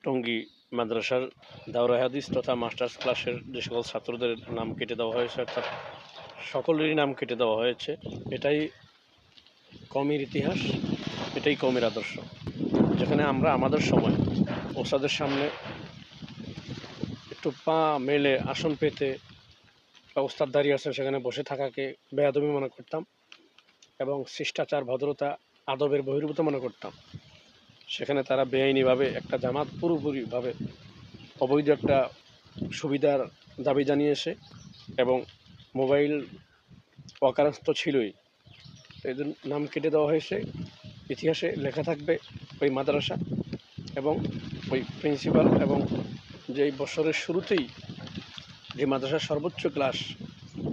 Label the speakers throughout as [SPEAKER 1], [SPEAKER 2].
[SPEAKER 1] টঙ্গী মাদ্রাসার দাওরা হাদিস তথা মাস্টার্স ক্লাসের যে সকল ছাত্রদের নাম কেটে দেওয়া হয়েছে, অর্থাৎ সকলেরই নাম কেটে দেওয়া হয়েছে। এটাই কওমের ইতিহাস, এটাই কওমের আদর্শ, যেখানে আমরা আমাদের সময় ওস্তাদের সামনে একটু পা মেলে আসন পেতে বা ওস্তাদ দাঁড়িয়ে আছেন সেখানে বসে থাকাকে বেয়াদবি মনে করতাম এবং শিষ্টাচার, ভদ্রতা, আদবের বহির্ভূত মনে করতাম। সেখানে তারা বেআইনিভাবে একটা জামাত পুরোপুরিভাবে অবৈধ একটা সুবিধার দাবি জানিয়েছে এবং মোবাইল অকারণে তো ছিলই, এদের নাম কেটে দেওয়া হয়েছে। ইতিহাসে লেখা থাকবে ওই মাদ্রাসা এবং ওই প্রিন্সিপাল, এবং যেই বছরের শুরুতেই যে মাদ্রাসার সর্বোচ্চ ক্লাস,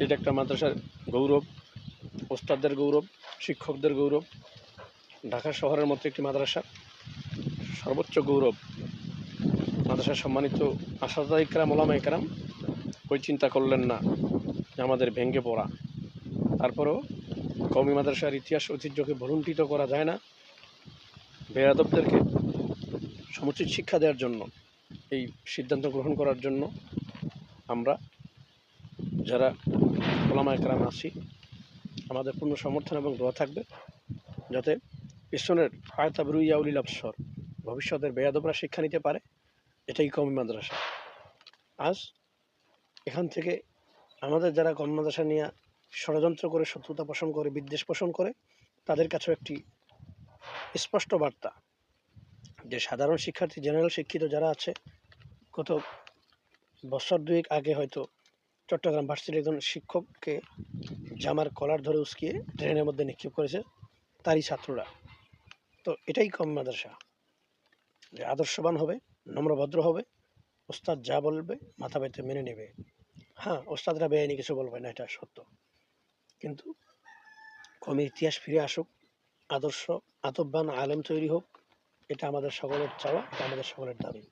[SPEAKER 1] এটা একটা মাদ্রাসার গৌরব, ওস্তাদদের গৌরব, শিক্ষকদের গৌরব। ঢাকা শহরের মতো একটি মাদ্রাসা সর্বোচ্চ গৌরব, মাদ্রাসার সম্মানিত আসাদা ইকরাম, ওলামা ইকরাম ওই চিন্তা করলেন না যে আমাদের ভেঙে পড়া। তারপরেও কওমি মাদ্রাসার ইতিহাস ঐতিহ্যকে ভুলুণ্ঠিত করা যায় না। বেয়াদবদেরকে সমুচিত শিক্ষা দেওয়ার জন্য, এই সিদ্ধান্ত গ্রহণ করার জন্য আমরা যারা ওলামা ইকরাম আছি, আমাদের পূর্ণ সমর্থন এবং দোয়া থাকবে যাতে পিছনের ফায়তাবরু ইয়াউলিল আবসর, ভবিষ্যতের বেয়াদবরা শিক্ষা নিতে পারে। এটাই কওমি মাদ্রাসা। আজ এখান থেকে আমাদের যারা কওমি মাদ্রাসা নিয়ে ষড়যন্ত্র করে, শত্রুতা পোষণ করে, বিদ্বেষ পোষণ করে, তাদের কাছেও একটি স্পষ্ট বার্তা যে সাধারণ শিক্ষার্থী, জেনারেল শিক্ষিত যারা আছে, গত বছর দুয়েক আগে হয়তো চট্টগ্রাম ভার্সিটির একজন শিক্ষককে জামার কলার ধরে উস্কিয়ে ট্রেনের মধ্যে নিক্ষেপ করেছে তারই ছাত্ররা। তো এটাই কওমি মাদ্রাসা, যে আদর্শবান হবে, নম্রভদ্র হবে, ওস্তাদ যা বলবে মাথা পেতে মেনে নেবে। হ্যাঁ, ওস্তাদরা বেআইনি কিছু বলবে না, এটা সত্য, কিন্তু কওমের ইতিহাস ফিরে আসুক, আদর্শ আদববান আলেম তৈরি হোক, এটা আমাদের সকলের চাওয়া, এটা আমাদের সকলের দাবি।